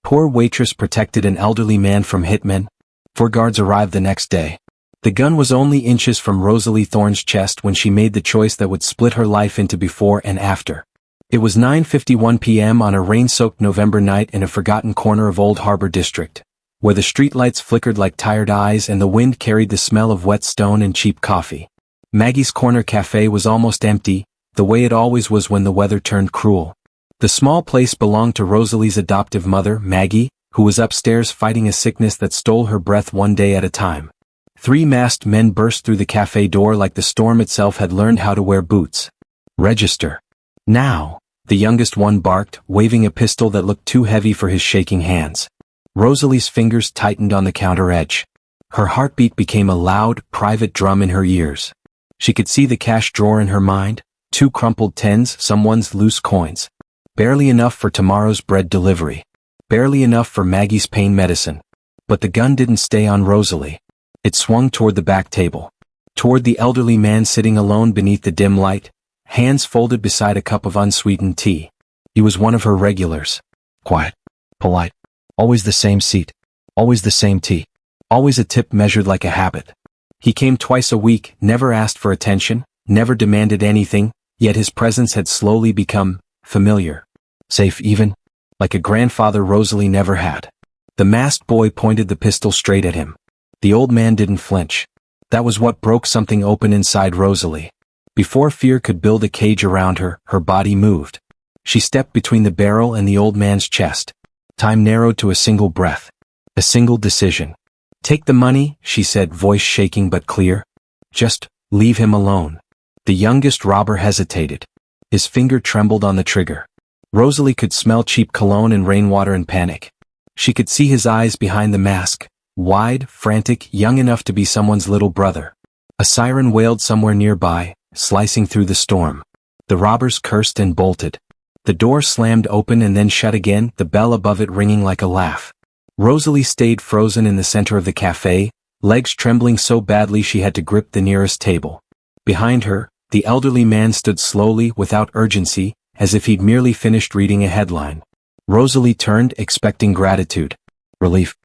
Poor Waitress protected an elderly man from Hitmen. 4 guards arrived the next day. The gun was only inches from Rosalie Thorne's chest when she made the choice that would split her life into before and after. It was 9:51 p.m. on a rain-soaked November night in a forgotten corner of Old Harbor District, where the streetlights flickered like tired eyes and the wind carried the smell of wet stone and cheap coffee. Maggie's Corner Cafe was almost empty, the way it always was when the weather turned cruel. The small place belonged to Rosalie's adoptive mother, Maggie, who was upstairs fighting a sickness that stole her breath one day at a time. 3 masked men burst through the cafe door like the storm itself had learned how to wear boots. "Register. Now," the youngest one barked, waving a pistol that looked too heavy for his shaking hands. Rosalie's fingers tightened on the counter edge. Her heartbeat became a loud, private drum in her ears. She could see the cash drawer in her mind, 2 crumpled tens, someone's loose coins. Barely enough for tomorrow's bread delivery. Barely enough for Maggie's pain medicine. But the gun didn't stay on Rosalie. It swung toward the back table. Toward the elderly man sitting alone beneath the dim light, hands folded beside a cup of unsweetened tea. He was one of her regulars. Quiet. Polite. Always the same seat. Always the same tea. Always a tip measured like a habit. He came twice a week, never asked for attention, never demanded anything, yet his presence had slowly become familiar. Safe even? Like a grandfather Rosalie never had. The masked boy pointed the pistol straight at him. The old man didn't flinch. That was what broke something open inside Rosalie. Before fear could build a cage around her, her body moved. She stepped between the barrel and the old man's chest. Time narrowed to a single breath. A single decision. "Take the money," she said, voice shaking but clear. "Just leave him alone." The youngest robber hesitated. His finger trembled on the trigger. Rosalie could smell cheap cologne and rainwater and panic. She could see his eyes behind the mask, wide, frantic, young enough to be someone's little brother. A siren wailed somewhere nearby, slicing through the storm. The robbers cursed and bolted. The door slammed open and then shut again, the bell above it ringing like a laugh. Rosalie stayed frozen in the center of the cafe, legs trembling so badly she had to grip the nearest table. Behind her, the elderly man stood slowly, without urgency, as if he'd merely finished reading a headline. Rosalie turned, expecting gratitude. Relief.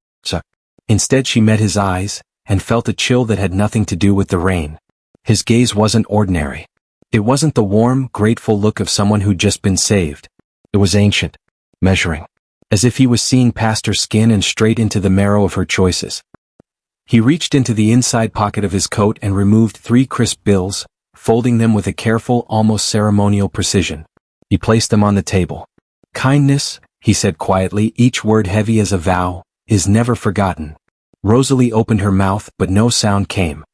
Instead she met his eyes, and felt a chill that had nothing to do with the rain. His gaze wasn't ordinary. It wasn't the warm, grateful look of someone who'd just been saved. It was ancient. Measuring. As if he was seeing past her skin and straight into the marrow of her choices. He reached into the inside pocket of his coat and removed 3 crisp bills, folding them with a careful, almost ceremonial precision. He placed them on the table. "Kindness," he said quietly, each word heavy as a vow, "is never forgotten." Rosalie opened her mouth, but no sound came.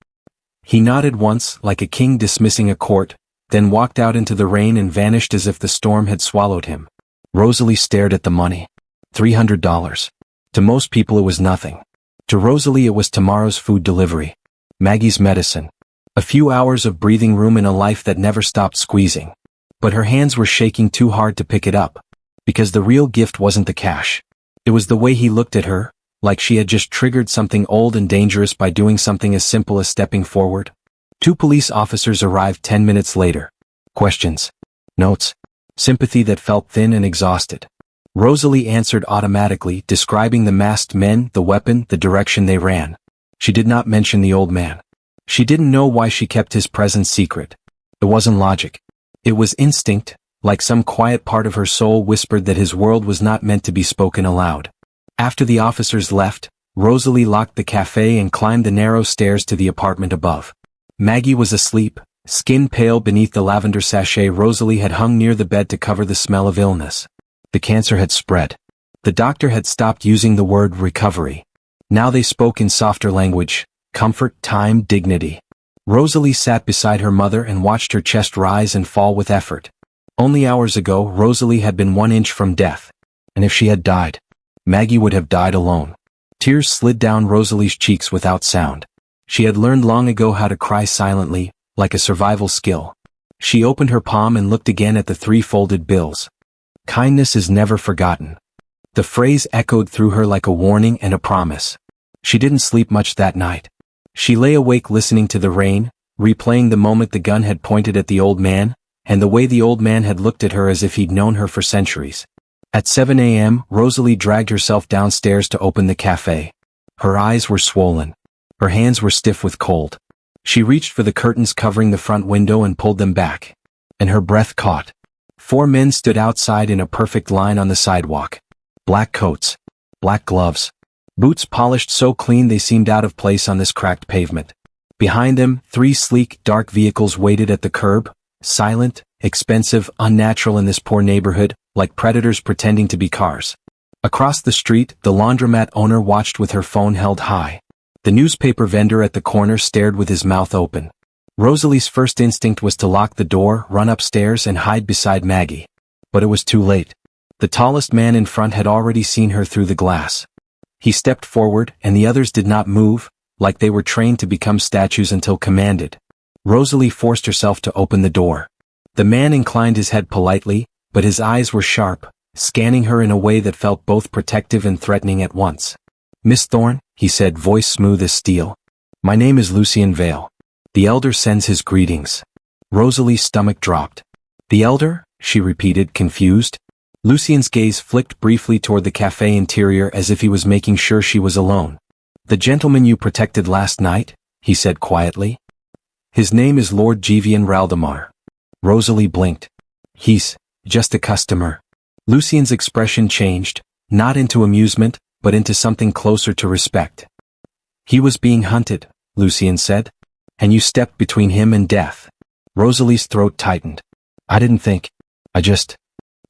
He nodded once, like a king dismissing a court, then walked out into the rain and vanished as if the storm had swallowed him. Rosalie stared at the money. $300. To most people it was nothing. To Rosalie it was tomorrow's food delivery. Maggie's medicine. A few hours of breathing room in a life that never stopped squeezing. But her hands were shaking too hard to pick it up. Because the real gift wasn't the cash. It was the way he looked at her, like she had just triggered something old and dangerous by doing something as simple as stepping forward. 2 police officers arrived 10 minutes later. Questions. Notes. Sympathy that felt thin and exhausted. Rosalie answered automatically, describing the masked men, the weapon, the direction they ran. She did not mention the old man. She didn't know why she kept his presence secret. It wasn't logic. It was instinct, like some quiet part of her soul whispered that his world was not meant to be spoken aloud. After the officers left, Rosalie locked the cafe and climbed the narrow stairs to the apartment above. Maggie was asleep, skin pale beneath the lavender sachet Rosalie had hung near the bed to cover the smell of illness. The cancer had spread. The doctor had stopped using the word recovery. Now they spoke in softer language, comfort, time, dignity. Rosalie sat beside her mother and watched her chest rise and fall with effort. Only hours ago, Rosalie had been 1 inch from death. And if she had died, Maggie would have died alone. Tears slid down Rosalie's cheeks without sound. She had learned long ago how to cry silently, like a survival skill. She opened her palm and looked again at the 3 folded bills. Kindness is never forgotten. The phrase echoed through her like a warning and a promise. She didn't sleep much that night. She lay awake listening to the rain, replaying the moment the gun had pointed at the old man, and the way the old man had looked at her as if he'd known her for centuries. At 7 a.m., Rosalie dragged herself downstairs to open the cafe. Her eyes were swollen. Her hands were stiff with cold. She reached for the curtains covering the front window and pulled them back. And her breath caught. 4 men stood outside in a perfect line on the sidewalk. Black coats. Black gloves. Boots polished so clean they seemed out of place on this cracked pavement. Behind them, 3 sleek, dark vehicles waited at the curb, silent, expensive, unnatural in this poor neighborhood, like predators pretending to be cars. Across the street, the laundromat owner watched with her phone held high. The newspaper vendor at the corner stared with his mouth open. Rosalie's first instinct was to lock the door, run upstairs and hide beside Maggie. But it was too late. The tallest man in front had already seen her through the glass. He stepped forward, and the others did not move, like they were trained to become statues until commanded. Rosalie forced herself to open the door. The man inclined his head politely, but his eyes were sharp, scanning her in a way that felt both protective and threatening at once. "Miss Thorne," he said, voice smooth as steel. "My name is Lucien Vale. The elder sends his greetings." Rosalie's stomach dropped. "The elder?" she repeated, confused. Lucien's gaze flicked briefly toward the cafe interior as if he was making sure she was alone. "The gentleman you protected last night?" he said quietly. "His name is Lord Givian Raldemar." Rosalie blinked. "He's just a customer." Lucien's expression changed, not into amusement, but into something closer to respect. "He was being hunted," Lucien said. "And you stepped between him and death." Rosalie's throat tightened. "I didn't think. I just—"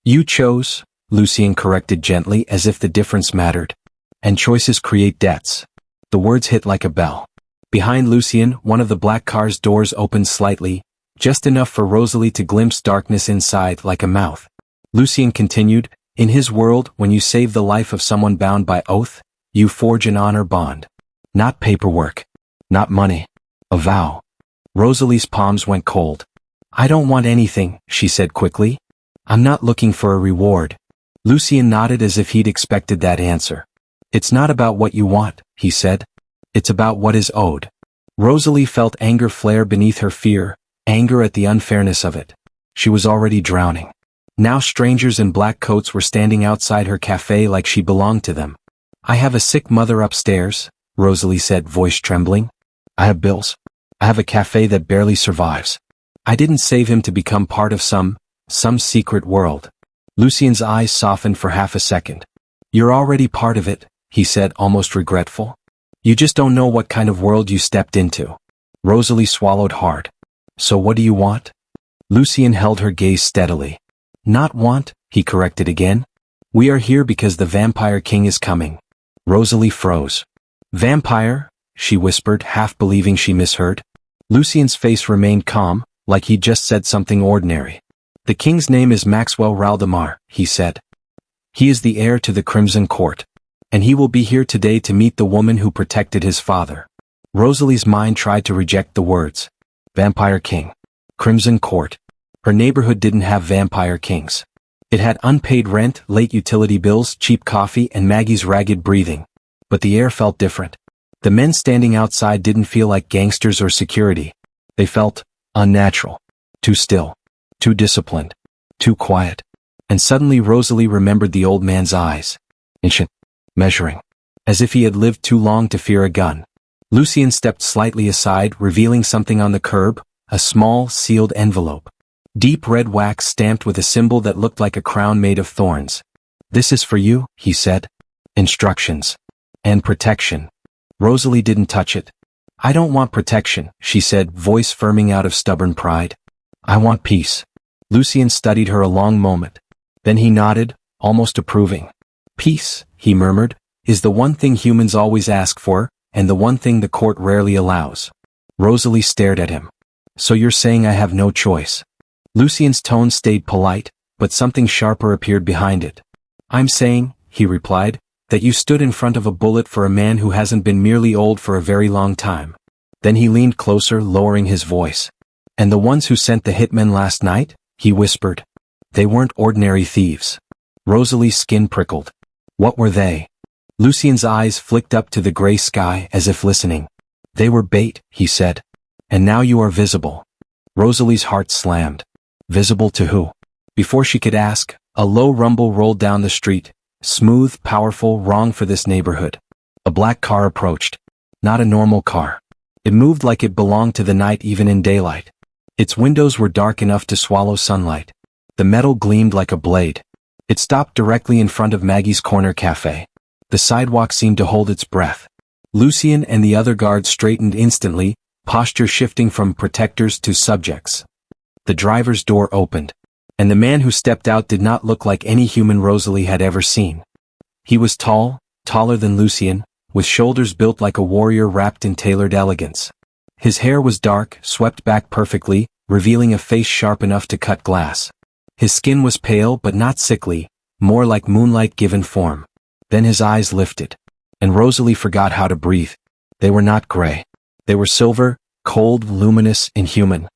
"You chose," Lucien corrected gently as if the difference mattered. "And choices create debts." The words hit like a bell. Behind Lucien, one of the black car's doors opened slightly, just enough for Rosalie to glimpse darkness inside like a mouth. Lucien continued, "In his world, when you save the life of someone bound by oath, you forge an honor bond. Not paperwork. Not money. A vow." Rosalie's palms went cold. "I don't want anything," she said quickly. "I'm not looking for a reward." Lucien nodded as if he'd expected that answer. "It's not about what you want," he said. "It's about what is owed." Rosalie felt anger flare beneath her fear, anger at the unfairness of it. She was already drowning. Now strangers in black coats were standing outside her cafe like she belonged to them. "I have a sick mother upstairs," Rosalie said, voice trembling. "I have bills. I have a cafe that barely survives. I didn't save him to become part of some secret world." Lucien's eyes softened for half a second. "You're already part of it," he said, almost regretful. "You just don't know what kind of world you stepped into." Rosalie swallowed hard. "So what do you want?" Lucien held her gaze steadily. "Not want," he corrected again. "We are here because the Vampire King is coming." Rosalie froze. "Vampire?" she whispered, half believing she misheard. Lucien's face remained calm, like he'd just said something ordinary. "The king's name is Maxwell Raldemar," he said. "He is the heir to the Crimson Court. And he will be here today to meet the woman who protected his father." Rosalie's mind tried to reject the words. Vampire King. Crimson Court. Her neighborhood didn't have vampire kings. It had unpaid rent, late utility bills, cheap coffee, and Maggie's ragged breathing. But the air felt different. The men standing outside didn't feel like gangsters or security. They felt unnatural. Too still. Too disciplined. Too quiet. And suddenly Rosalie remembered the old man's eyes. Ancient. Measuring. As if he had lived too long to fear a gun. Lucien stepped slightly aside, revealing something on the curb, a small, sealed envelope. Deep red wax stamped with a symbol that looked like a crown made of thorns. "This is for you," he said. "Instructions. And protection." Rosalie didn't touch it. "I don't want protection," she said, voice firming out of stubborn pride. "I want peace." Lucien studied her a long moment. Then he nodded, almost approving. "Peace," he murmured, "is the one thing humans always ask for, and the one thing the court rarely allows." Rosalie stared at him. "So you're saying I have no choice?" Lucien's tone stayed polite, but something sharper appeared behind it. "I'm saying," he replied, "that you stood in front of a bullet for a man who hasn't been merely old for a very long time." Then he leaned closer, lowering his voice. "And the ones who sent the hitmen last night?" he whispered. "They weren't ordinary thieves." Rosalie's skin prickled. "What were they?" Lucien's eyes flicked up to the gray sky as if listening. "They were bait," he said. "And now you are visible." Rosalie's heart slammed. Visible to who? Before she could ask, A low rumble rolled down the street. Smooth, powerful, wrong for this neighborhood. A black car approached. Not a normal car. It moved like it belonged to the night even in daylight. Its windows were dark enough to swallow sunlight. The metal gleamed like a blade. It stopped directly in front of Maggie's corner cafe. The sidewalk seemed to hold its breath. Lucien and the other guards straightened instantly, posture shifting from protectors to subjects. The driver's door opened. And the man who stepped out did not look like any human Rosalie had ever seen. He was tall, taller than Lucien, with shoulders built like a warrior wrapped in tailored elegance. His hair was dark, swept back perfectly, revealing a face sharp enough to cut glass. His skin was pale but not sickly, more like moonlight given form. Then his eyes lifted. And Rosalie forgot how to breathe. They were not gray. They were silver, cold, luminous, inhuman.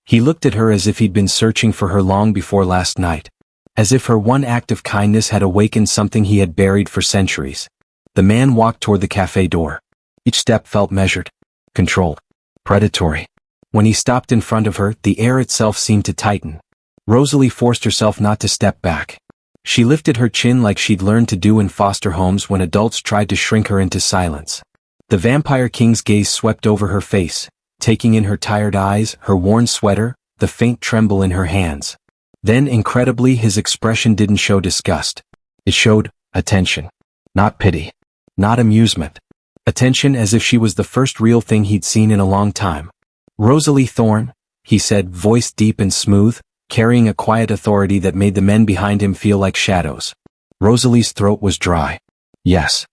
He looked at her as if he'd been searching for her long before last night. As if her one act of kindness had awakened something he had buried for centuries. The man walked toward the cafe door. Each step felt measured, controlled, predatory. When he stopped in front of her, the air itself seemed to tighten. Rosalie forced herself not to step back. She lifted her chin like she'd learned to do in foster homes when adults tried to shrink her into silence. The Vampire King's gaze swept over her face, taking in her tired eyes, her worn sweater, the faint tremble in her hands. Then, incredibly, his expression didn't show disgust. It showed attention. Not pity. Not amusement. Attention as if she was the first real thing he'd seen in a long time. "Rosalie Thorne," he said, voice deep and smooth, carrying a quiet authority that made the men behind him feel like shadows. Rosalie's throat was dry. "Yes."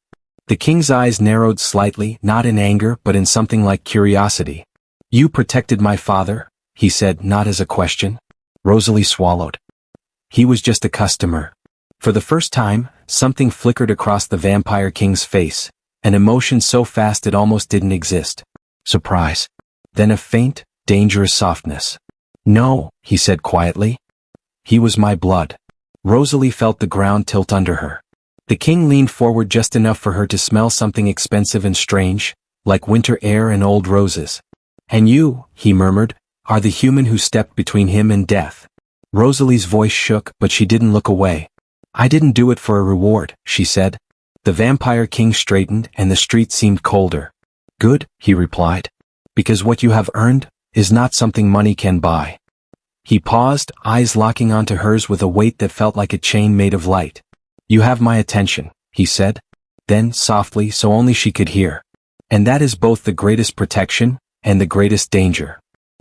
The king's eyes narrowed slightly, not in anger but in something like curiosity. "You protected my father?" he said, not as a question. Rosalie swallowed. He was just a customer. For the first time, something flickered across the Vampire King's face, an emotion so fast it almost didn't exist. Surprise. Then a faint, dangerous softness. "No," he said quietly. "He was my blood." Rosalie felt the ground tilt under her. The king leaned forward just enough for her to smell something expensive and strange, like winter air and old roses. "And you," he murmured, "are the human who stepped between him and death." Rosalie's voice shook, but she didn't look away. "I didn't do it for a reward," she said. The Vampire King straightened, and the street seemed colder. "Good," he replied. "Because what you have earned is not something money can buy." He paused, eyes locking onto hers with a weight that felt like a chain made of light. "You have my attention," he said. Then, softly, so only she could hear. "And that is both the greatest protection and the greatest danger."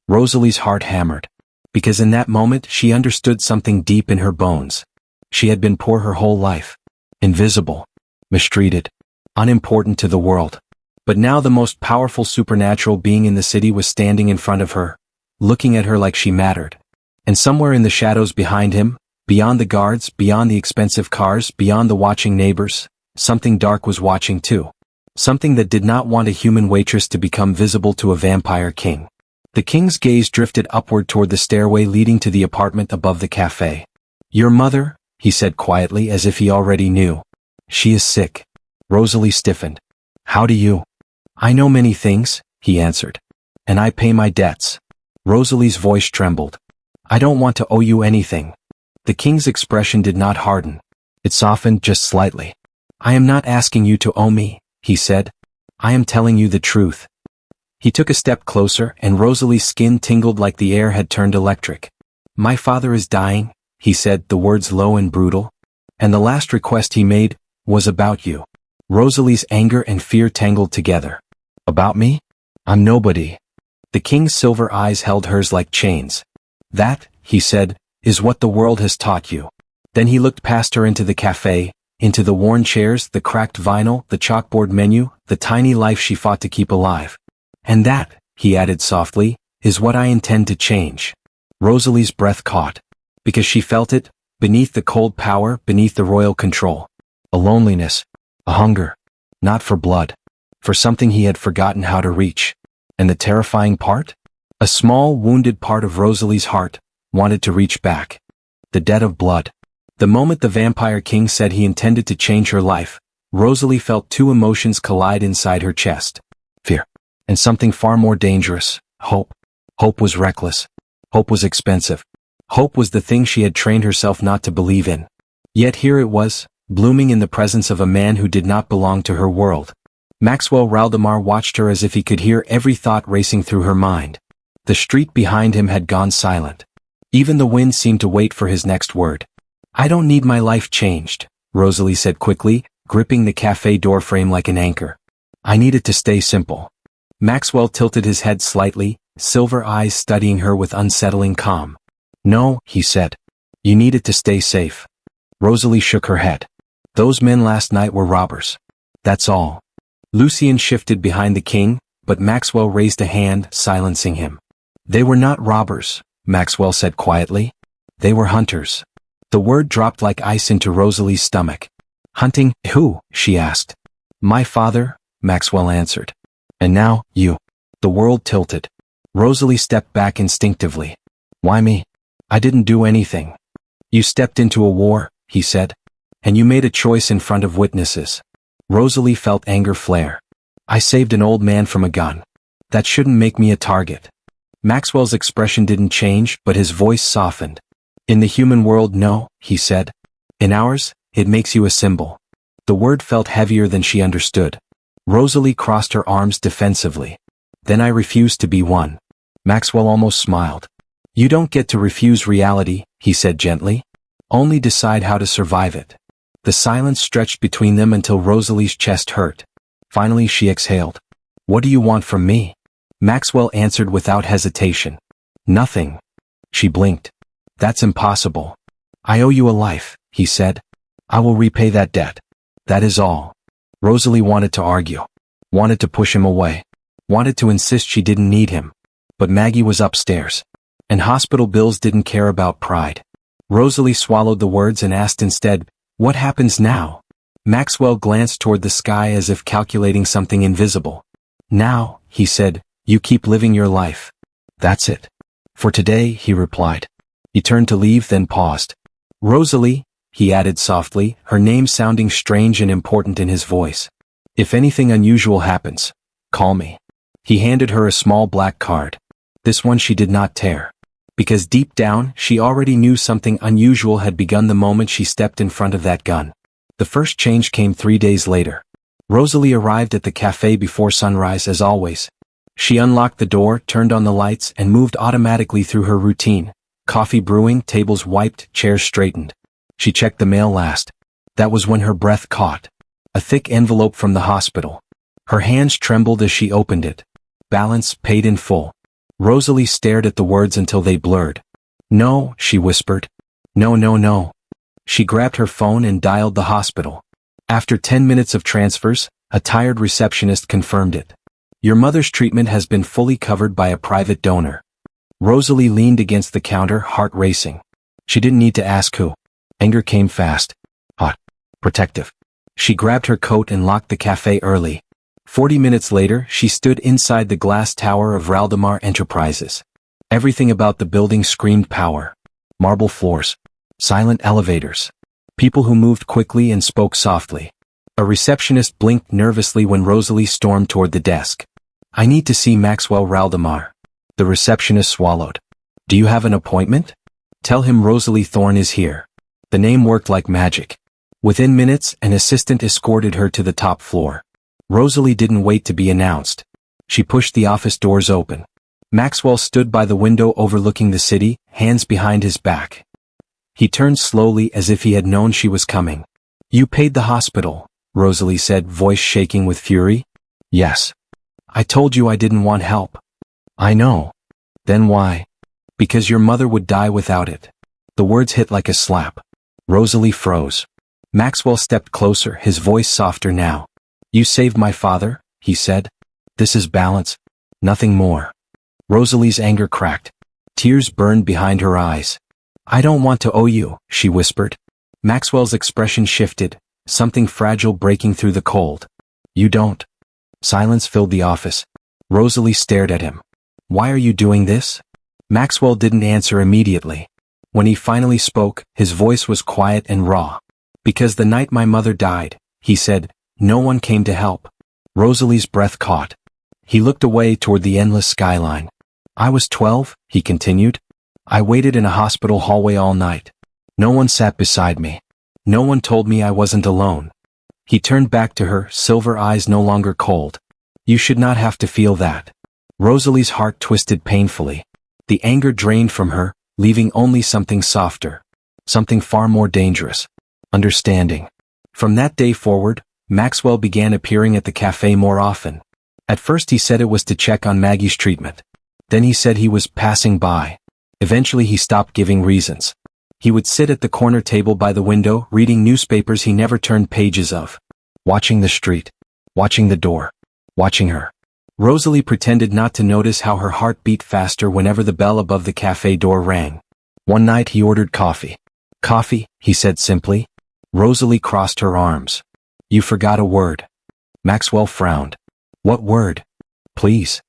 Rosalie's heart hammered. Because in that moment she understood something deep in her bones. She had been poor her whole life. Invisible. Mistreated. Unimportant to the world. But now the most powerful supernatural being in the city was standing in front of her, looking at her like she mattered. And somewhere in the shadows behind him, beyond the guards, beyond the expensive cars, beyond the watching neighbors, something dark was watching too. Something that did not want a human waitress to become visible to a vampire king. The king's gaze drifted upward toward the stairway leading to the apartment above the cafe. "Your mother?" he said quietly as if he already knew. "She is sick." Rosalie stiffened. "How do you?" "I know many things," he answered. "And I pay my debts." Rosalie's voice trembled. "I don't want to owe you anything." The king's expression did not harden. It softened just slightly. "I am not asking you to owe me," he said. "I am telling you the truth." He took a step closer, and Rosalie's skin tingled like the air had turned electric. "My father is dying," he said, the words low and brutal. "And the last request he made was about you." Rosalie's anger and fear tangled together. "About me? I'm nobody." The king's silver eyes held hers like chains. "That," he said, "is what the world has taught you." Then he looked past her into the cafe, into the worn chairs, the cracked vinyl, the chalkboard menu, the tiny life she fought to keep alive. "And that," he added softly, "is what I intend to change." Rosalie's breath caught. Because she felt it, beneath the cold power, beneath the royal control. A loneliness. A hunger. Not for blood. For something he had forgotten how to reach. And the terrifying part? A small, wounded part of Rosalie's heart wanted to reach back. The debt of blood. The moment the Vampire King said he intended to change her life, Rosalie felt two emotions collide inside her chest. Fear. And something far more dangerous, hope. Hope was reckless. Hope was expensive. Hope was the thing she had trained herself not to believe in. Yet here it was, blooming in the presence of a man who did not belong to her world. Maxwell Raldemar watched her as if he could hear every thought racing through her mind. The street behind him had gone silent. Even the wind seemed to wait for his next word. "I don't need my life changed," Rosalie said quickly, gripping the cafe doorframe like an anchor. "I need it to stay simple." Maxwell tilted his head slightly, silver eyes studying her with unsettling calm. "No," he said. "You need it to stay safe." Rosalie shook her head. "Those men last night were robbers. That's all." Lucien shifted behind the king, but Maxwell raised a hand, silencing him. "They were not robbers," Maxwell said quietly. "They were hunters." The word dropped like ice into Rosalie's stomach. "Hunting who?" she asked. "My father," Maxwell answered. "And now, you." The world tilted. Rosalie stepped back instinctively. "Why me? I didn't do anything." "You stepped into a war," he said. "And you made a choice in front of witnesses." Rosalie felt anger flare. "I saved an old man from a gun. That shouldn't make me a target." Maxwell's expression didn't change, but his voice softened. "In the human world, no," he said. "In ours, it makes you a symbol." The word felt heavier than she understood. Rosalie crossed her arms defensively. "Then I refuse to be one." Maxwell almost smiled. "You don't get to refuse reality," he said gently. "Only decide how to survive it." The silence stretched between them until Rosalie's chest hurt. Finally she exhaled. "What do you want from me?" Maxwell answered without hesitation. "Nothing." She blinked. "That's impossible." "I owe you a life," he said. "I will repay that debt. That is all." Rosalie wanted to argue. Wanted to push him away. Wanted to insist she didn't need him. But Maggie was upstairs. And hospital bills didn't care about pride. Rosalie swallowed the words and asked instead, "What happens now?" Maxwell glanced toward the sky as if calculating something invisible. "Now," he said, "you keep living your life. That's it. For today," he replied. He turned to leave, then paused. "Rosalie," he added softly, her name sounding strange and important in his voice. "If anything unusual happens, call me." He handed her a small black card. This one she did not tear. Because deep down, she already knew something unusual had begun the moment she stepped in front of that gun. The first change came 3 days later. Rosalie arrived at the cafe before sunrise as always. She unlocked the door, turned on the lights, and moved automatically through her routine. Coffee brewing, tables wiped, chairs straightened. She checked the mail last. That was when her breath caught. A thick envelope from the hospital. Her hands trembled as she opened it. Balance paid in full. Rosalie stared at the words until they blurred. "No," she whispered. "No, no, no." She grabbed her phone and dialed the hospital. After 10 minutes of transfers, a tired receptionist confirmed it. "Your mother's treatment has been fully covered by a private donor." Rosalie leaned against the counter, heart racing. She didn't need to ask who. Anger came fast. Hot. Protective. She grabbed her coat and locked the cafe early. 40 minutes later, she stood inside the glass tower of Raldemar Enterprises. Everything about the building screamed power. Marble floors. Silent elevators. People who moved quickly and spoke softly. A receptionist blinked nervously when Rosalie stormed toward the desk. "I need to see Maxwell Raldemar." The receptionist swallowed. "Do you have an appointment?" "Tell him Rosalie Thorne is here." The name worked like magic. Within minutes, an assistant escorted her to the top floor. Rosalie didn't wait to be announced. She pushed the office doors open. Maxwell stood by the window overlooking the city, hands behind his back. He turned slowly as if he had known she was coming. "You paid the hospital," Rosalie said, voice shaking with fury. "Yes. I told you I didn't want help." "I know." "Then why?" "Because your mother would die without it." The words hit like a slap. Rosalie froze. Maxwell stepped closer, his voice softer now. "You saved my father," he said. "This is balance. Nothing more." Rosalie's anger cracked. Tears burned behind her eyes. "I don't want to owe you," she whispered. Maxwell's expression shifted, something fragile breaking through the cold. "You don't." Silence filled the office. Rosalie stared at him. "Why are you doing this?" Maxwell didn't answer immediately. When he finally spoke, his voice was quiet and raw. "Because the night my mother died," he said, "no one came to help." Rosalie's breath caught. He looked away toward the endless skyline. "I was 12, he continued. I waited in a hospital hallway all night. No one sat beside me. No one told me I wasn't alone. He turned back to her, silver eyes no longer cold. You should not have to feel that. Rosalie's heart twisted painfully. The anger drained from her, leaving only something softer. Something far more dangerous. Understanding. From that day forward, Maxwell began appearing at the cafe more often. At first he said it was to check on Maggie's treatment. Then he said he was passing by. Eventually he stopped giving reasons. He would sit at the corner table by the window, reading newspapers he never turned pages of. Watching the street. Watching the door. Watching her. Rosalie pretended not to notice how her heart beat faster whenever the bell above the cafe door rang. One night he ordered coffee. Coffee, he said simply. Rosalie crossed her arms. You forgot a word. Maxwell frowned. What word? Please.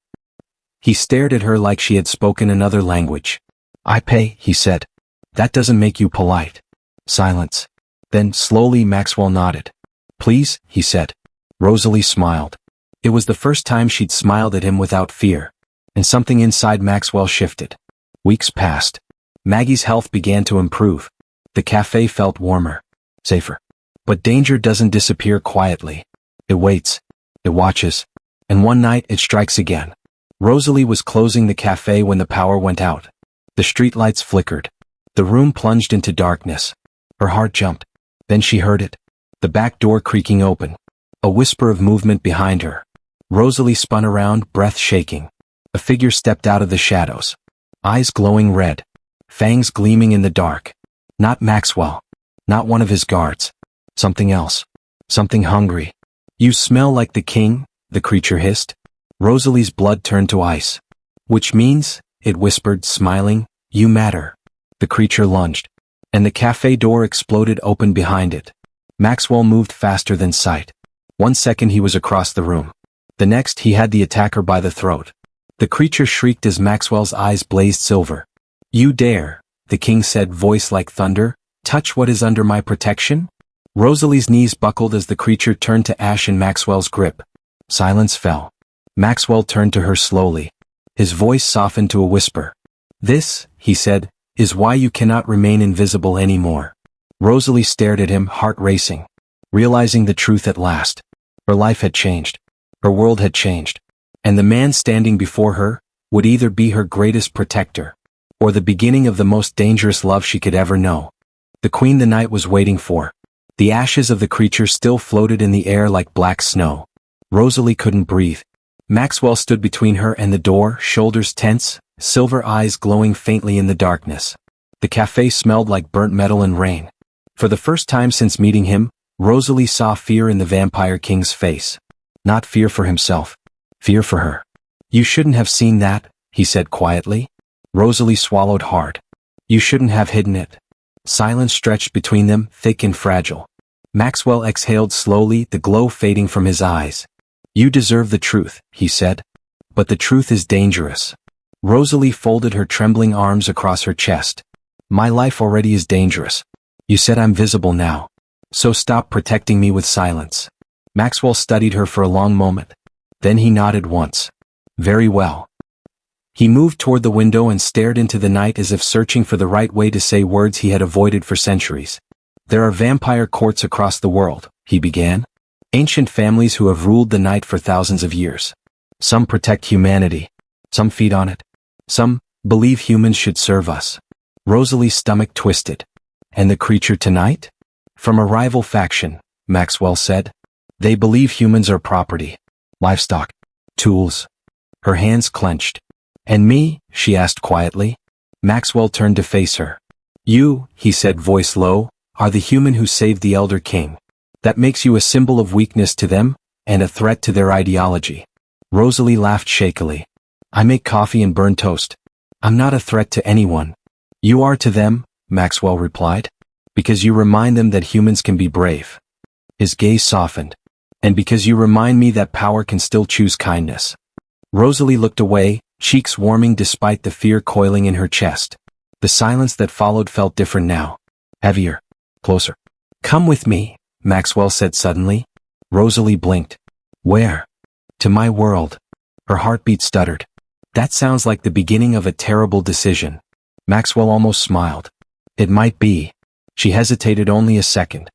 He stared at her like she had spoken another language. I pay, he said. That doesn't make you polite. Silence. Then, slowly, Maxwell nodded. Please, he said. Rosalie smiled. It was the first time she'd smiled at him without fear. And something inside Maxwell shifted. Weeks passed. Maggie's health began to improve. The cafe felt warmer. Safer. But danger doesn't disappear quietly. It waits. It watches. And one night it strikes again. Rosalie was closing the cafe when the power went out. The streetlights flickered. The room plunged into darkness. Her heart jumped. Then she heard it. The back door creaking open. A whisper of movement behind her. Rosalie spun around, breath shaking. A figure stepped out of the shadows. Eyes glowing red. Fangs gleaming in the dark. Not Maxwell. Not one of his guards. Something else. Something hungry. You smell like the king, the creature hissed. Rosalie's blood turned to ice. Which means, it whispered, smiling, you matter. The creature lunged. And the cafe door exploded open behind it. Maxwell moved faster than sight. 1 second he was across the room. The next he had the attacker by the throat. The creature shrieked as Maxwell's eyes blazed silver. You dare, the king said, voice like thunder, touch what is under my protection? Rosalie's knees buckled as the creature turned to ash in Maxwell's grip. Silence fell. Maxwell turned to her slowly. His voice softened to a whisper. This, he said, is why you cannot remain invisible anymore. Rosalie stared at him, heart racing. Realizing the truth at last. Her life had changed. Her world had changed. And the man standing before her would either be her greatest protector or the beginning of the most dangerous love she could ever know. The queen the night was waiting for. The ashes of the creature still floated in the air like black snow. Rosalie couldn't breathe. Maxwell stood between her and the door, shoulders tense, silver eyes glowing faintly in the darkness. The cafe smelled like burnt metal and rain. For the first time since meeting him, Rosalie saw fear in the vampire king's face. Not fear for himself. Fear for her. You shouldn't have seen that, he said quietly. Rosalie swallowed hard. You shouldn't have hidden it. Silence stretched between them, thick and fragile. Maxwell exhaled slowly, the glow fading from his eyes. You deserve the truth, he said. But the truth is dangerous. Rosalie folded her trembling arms across her chest. My life already is dangerous. You said I'm visible now. So stop protecting me with silence. Maxwell studied her for a long moment. Then he nodded once. Very well. He moved toward the window and stared into the night as if searching for the right way to say words he had avoided for centuries. There are vampire courts across the world, he began. Ancient families who have ruled the night for thousands of years. Some protect humanity. Some feed on it. Some believe humans should serve us. Rosalie's stomach twisted. And the creature tonight? From a rival faction, Maxwell said. They believe humans are property. Livestock. Tools. Her hands clenched. And me? She asked quietly. Maxwell turned to face her. You, he said, voice low, are the human who saved the Elder King. That makes you a symbol of weakness to them, and a threat to their ideology. Rosalie laughed shakily. I make coffee and burn toast. I'm not a threat to anyone. You are to them, Maxwell replied. Because you remind them that humans can be brave. His gaze softened. And because you remind me that power can still choose kindness. Rosalie looked away, cheeks warming despite the fear coiling in her chest. The silence that followed felt different now. Heavier. Closer. Come with me, Maxwell said suddenly. Rosalie blinked. Where? To my world. Her heartbeat stuttered. That sounds like the beginning of a terrible decision. Maxwell almost smiled. It might be. She hesitated only a second.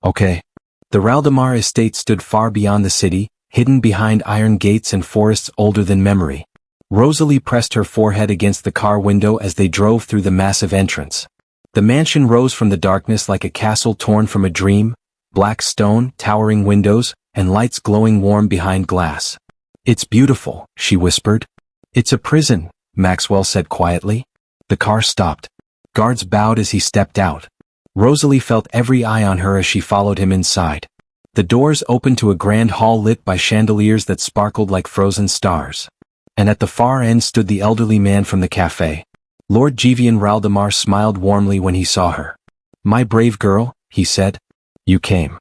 Okay. The Raldemar estate stood far beyond the city, hidden behind iron gates and forests older than memory. Rosalie pressed her forehead against the car window as they drove through the massive entrance. The mansion rose from the darkness like a castle torn from a dream, black stone, towering windows, and lights glowing warm behind glass. It's beautiful, she whispered. It's a prison, Maxwell said quietly. The car stopped. Guards bowed as he stepped out. Rosalie felt every eye on her as she followed him inside. The doors opened to a grand hall lit by chandeliers that sparkled like frozen stars. And at the far end stood the elderly man from the cafe. Lord Givian Raldemar smiled warmly when he saw her. My brave girl, he said. You came.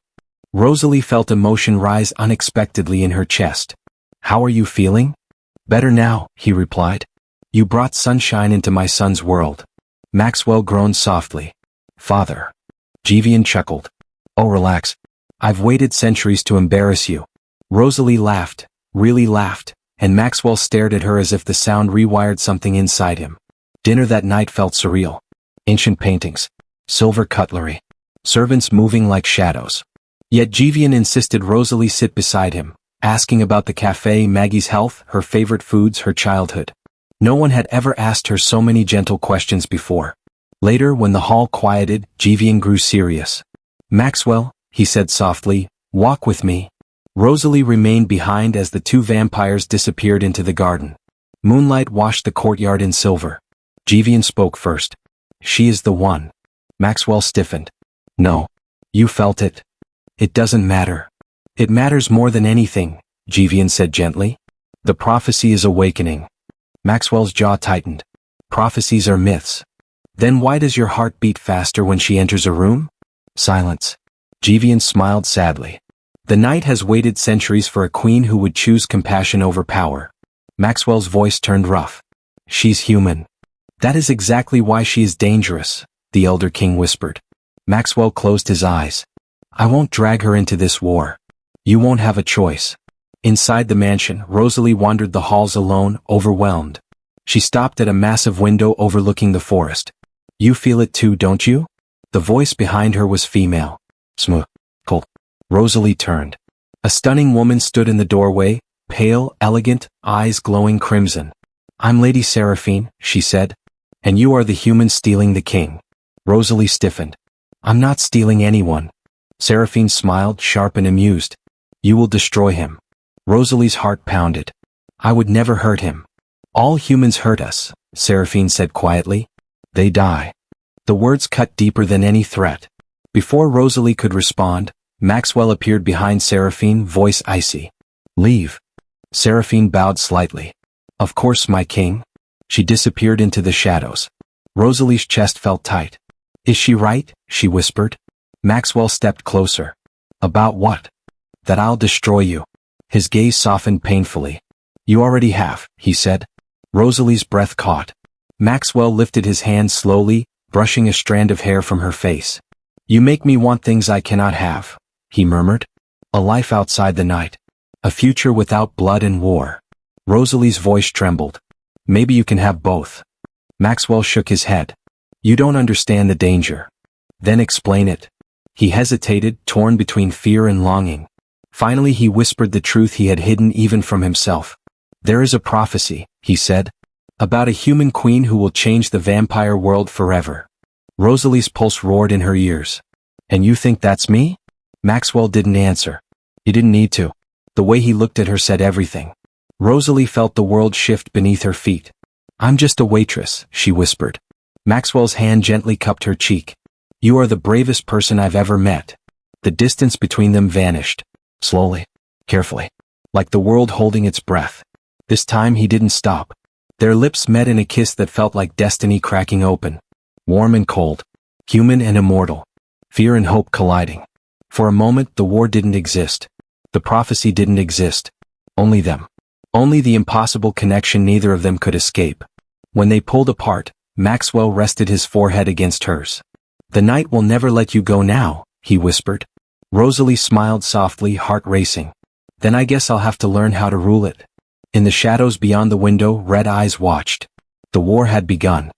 Rosalie felt emotion rise unexpectedly in her chest. How are you feeling? Better now, he replied. You brought sunshine into my son's world. Maxwell groaned softly. Father. Givian chuckled. Oh, relax. I've waited centuries to embarrass you. Rosalie laughed, really laughed, and Maxwell stared at her as if the sound rewired something inside him. Dinner that night felt surreal. Ancient paintings. Silver cutlery. Servants moving like shadows. Yet Givian insisted Rosalie sit beside him, asking about the cafe, Maggie's health, her favorite foods, her childhood. No one had ever asked her so many gentle questions before. Later, when the hall quieted, Givian grew serious. Maxwell, he said softly, walk with me. Rosalie remained behind as the two vampires disappeared into the garden. Moonlight washed the courtyard in silver. Givian spoke first. She is the one. Maxwell stiffened. No. You felt it. It doesn't matter. It matters more than anything, Givian said gently. The prophecy is awakening. Maxwell's jaw tightened. Prophecies are myths. Then why does your heart beat faster when she enters a room? Silence. Givian smiled sadly. The night has waited centuries for a queen who would choose compassion over power. Maxwell's voice turned rough. She's human. That is exactly why she is dangerous, the Elder King whispered. Maxwell closed his eyes. I won't drag her into this war. You won't have a choice. Inside the mansion, Rosalie wandered the halls alone, overwhelmed. She stopped at a massive window overlooking the forest. You feel it too, don't you? The voice behind her was female. Smooth. Cold. Rosalie turned. A stunning woman stood in the doorway, pale, elegant, eyes glowing crimson. I'm Lady Seraphine, she said. And you are the human stealing the king. Rosalie stiffened. I'm not stealing anyone. Seraphine smiled, sharp and amused. You will destroy him. Rosalie's heart pounded. I would never hurt him. All humans hurt us, Seraphine said quietly. They die. The words cut deeper than any threat. Before Rosalie could respond, Maxwell appeared behind Seraphine, voice icy. Leave. Seraphine bowed slightly. Of course, my king. She disappeared into the shadows. Rosalie's chest felt tight. Is she right? She whispered. Maxwell stepped closer. About what? That I'll destroy you. His gaze softened painfully. You already have, he said. Rosalie's breath caught. Maxwell lifted his hand slowly, brushing a strand of hair from her face. You make me want things I cannot have, he murmured. A life outside the night. A future without blood and war. Rosalie's voice trembled. Maybe you can have both. Maxwell shook his head. You don't understand the danger. Then explain it. He hesitated, torn between fear and longing. Finally he whispered the truth he had hidden even from himself. There is a prophecy, he said, about a human queen who will change the vampire world forever. Rosalie's pulse roared in her ears. And you think that's me? Maxwell didn't answer. He didn't need to. The way he looked at her said everything. Rosalie felt the world shift beneath her feet. I'm just a waitress, she whispered. Maxwell's hand gently cupped her cheek. You are the bravest person I've ever met. The distance between them vanished. Slowly. Carefully. Like the world holding its breath. This time he didn't stop. Their lips met in a kiss that felt like destiny cracking open. Warm and cold. Human and immortal. Fear and hope colliding. For a moment the war didn't exist. The prophecy didn't exist. Only them. Only the impossible connection neither of them could escape. When they pulled apart, Maxwell rested his forehead against hers. The night will never let you go now, he whispered. Rosalie smiled softly, heart racing. Then I guess I'll have to learn how to rule it. In the shadows beyond the window, red eyes watched. The war had begun.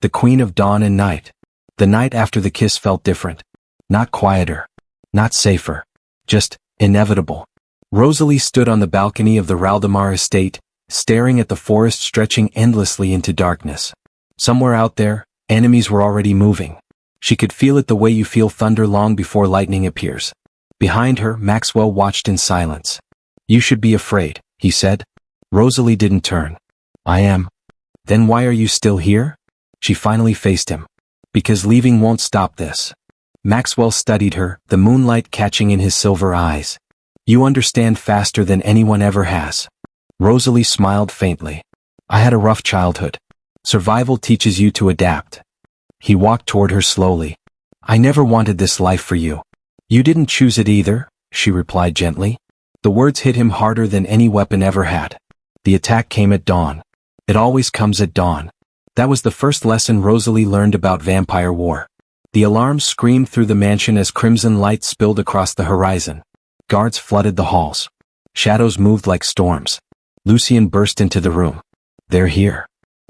The queen of dawn and night. The night after the kiss felt different. Not quieter. Not safer. Just inevitable. Rosalie stood on the balcony of the Raldemar estate, staring at the forest stretching endlessly into darkness. Somewhere out there, enemies were already moving. She could feel it the way you feel thunder long before lightning appears. Behind her, Maxwell watched in silence. "You should be afraid," he said. Rosalie didn't turn. "I am." "Then why are you still here?" She finally faced him. "Because leaving won't stop this." Maxwell studied her, the moonlight catching in his silver eyes. "You understand faster than anyone ever has." Rosalie smiled faintly. "I had a rough childhood. Survival teaches you to adapt." He walked toward her slowly. "I never wanted this life for you." "You didn't choose it either," she replied gently. The words hit him harder than any weapon ever had. The attack came at dawn. It always comes at dawn. That was the first lesson Rosalie learned about vampire war. The alarms screamed through the mansion as crimson light spilled across the horizon. Guards flooded the halls. Shadows moved like storms. Lucien burst into the room. "They're here."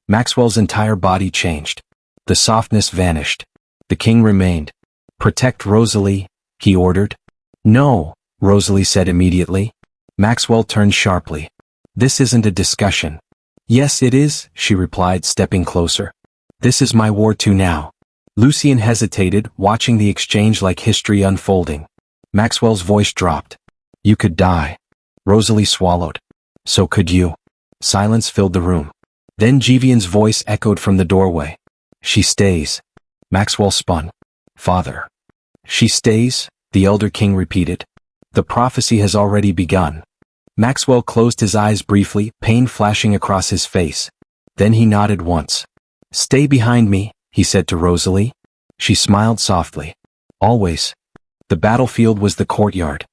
Maxwell's entire body changed. The softness vanished. The king remained. "Protect Rosalie," he ordered. "No," Rosalie said immediately. Maxwell turned sharply. "This isn't a discussion." "Yes, it is," she replied, stepping closer. "This is my war too now." Lucien hesitated, watching the exchange like history unfolding. Maxwell's voice dropped. "You could die." Rosalie swallowed. "So could you." Silence filled the room. Then Jivian's voice echoed from the doorway. "She stays." Maxwell spun. "Father." "She stays," the elder king repeated. "The prophecy has already begun." Maxwell closed his eyes briefly, pain flashing across his face. Then he nodded once. "Stay behind me," he said to Rosalie. She smiled softly. "Always." The battlefield was the courtyard.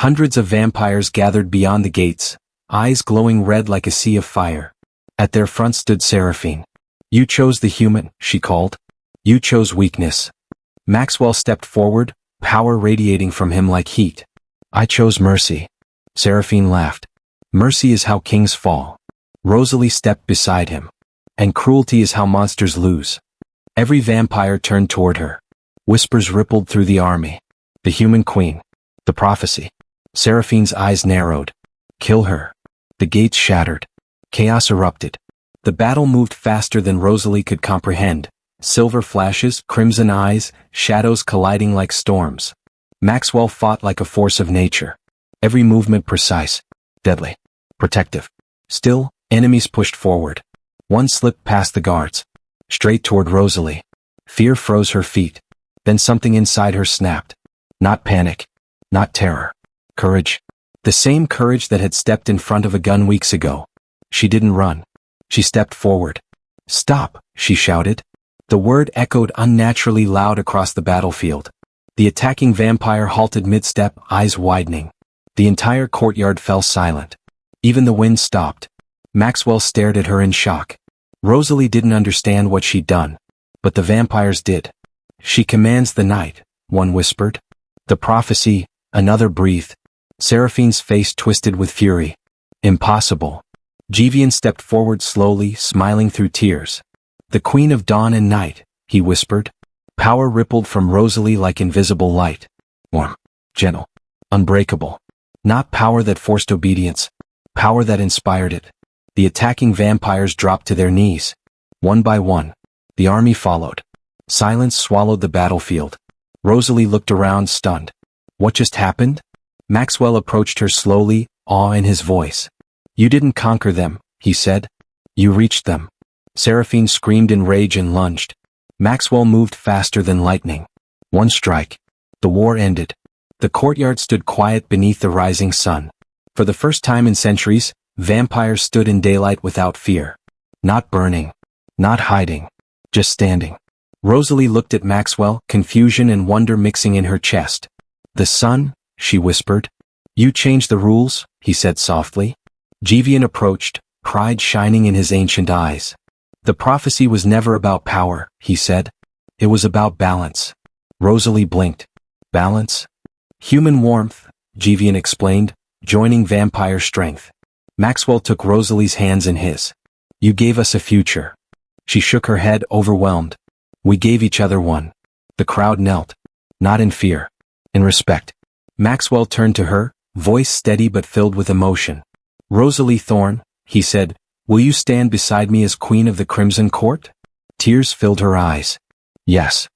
Hundreds of vampires gathered beyond the gates, eyes glowing red like a sea of fire. At their front stood Seraphine. "You chose the human," she called. "You chose weakness." Maxwell stepped forward, power radiating from him like heat. "I chose mercy." Seraphine laughed. "Mercy is how kings fall." Rosalie stepped beside him. "And cruelty is how monsters lose." Every vampire turned toward her. Whispers rippled through the army. The human queen. The prophecy. Seraphine's eyes narrowed. "Kill her." The gates shattered. Chaos erupted. The battle moved faster than Rosalie could comprehend. Silver flashes, crimson eyes, shadows colliding like storms. Maxwell fought like a force of nature. Every movement precise, deadly, protective. Still, enemies pushed forward. One slipped past the guards. Straight toward Rosalie. Fear froze her feet. Then something inside her snapped. Not panic. Not terror. Courage. The same courage that had stepped in front of a gun weeks ago. She didn't run. She stepped forward. "Stop," she shouted. The word echoed unnaturally loud across the battlefield. The attacking vampire halted mid-step, eyes widening. The entire courtyard fell silent. Even the wind stopped. Maxwell stared at her in shock. Rosalie didn't understand what she'd done. But the vampires did. "She commands the night," one whispered. "The prophecy," another breathed. Seraphine's face twisted with fury. "Impossible." Jivian stepped forward slowly, smiling through tears. "The queen of dawn and night," he whispered. Power rippled from Rosalie like invisible light. Warm, gentle, unbreakable. Not power that forced obedience. Power that inspired it. The attacking vampires dropped to their knees. One by one. The army followed. Silence swallowed the battlefield. Rosalie looked around, stunned. What just happened? Maxwell approached her slowly, awe in his voice. "You didn't conquer them," he said. "You reached them." Seraphine screamed in rage and lunged. Maxwell moved faster than lightning. One strike. The war ended. The courtyard stood quiet beneath the rising sun. For the first time in centuries, vampires stood in daylight without fear. Not burning. Not hiding. Just standing. Rosalie looked at Maxwell, confusion and wonder mixing in her chest. "The sun?" she whispered. "You changed the rules," he said softly. Jivian approached, pride shining in his ancient eyes. "The prophecy was never about power," he said. "It was about balance." Rosalie blinked. "Balance?" "Human warmth," Jivian explained, joining vampire strength. Maxwell took Rosalie's hands in his. "You gave us a future." She shook her head, overwhelmed. We gave each other one. The crowd knelt. Not in fear. In respect. Maxwell turned to her, voice steady but filled with emotion. Rosalie Thorne, he said, will you stand beside me as Queen of the Crimson Court? Tears filled her eyes. Yes.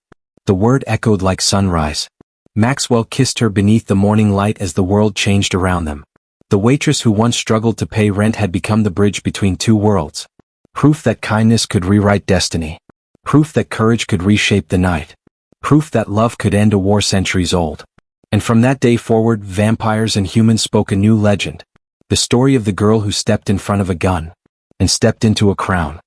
The word echoed like sunrise. Maxwell kissed her beneath the morning light as the world changed around them. The waitress who once struggled to pay rent had become the bridge between two worlds. Proof that kindness could rewrite destiny. Proof that courage could reshape the night. Proof that love could end a war centuries old. And from that day forward, vampires and humans spoke a new legend. The story of the girl who stepped in front of a gun. And stepped into a crown.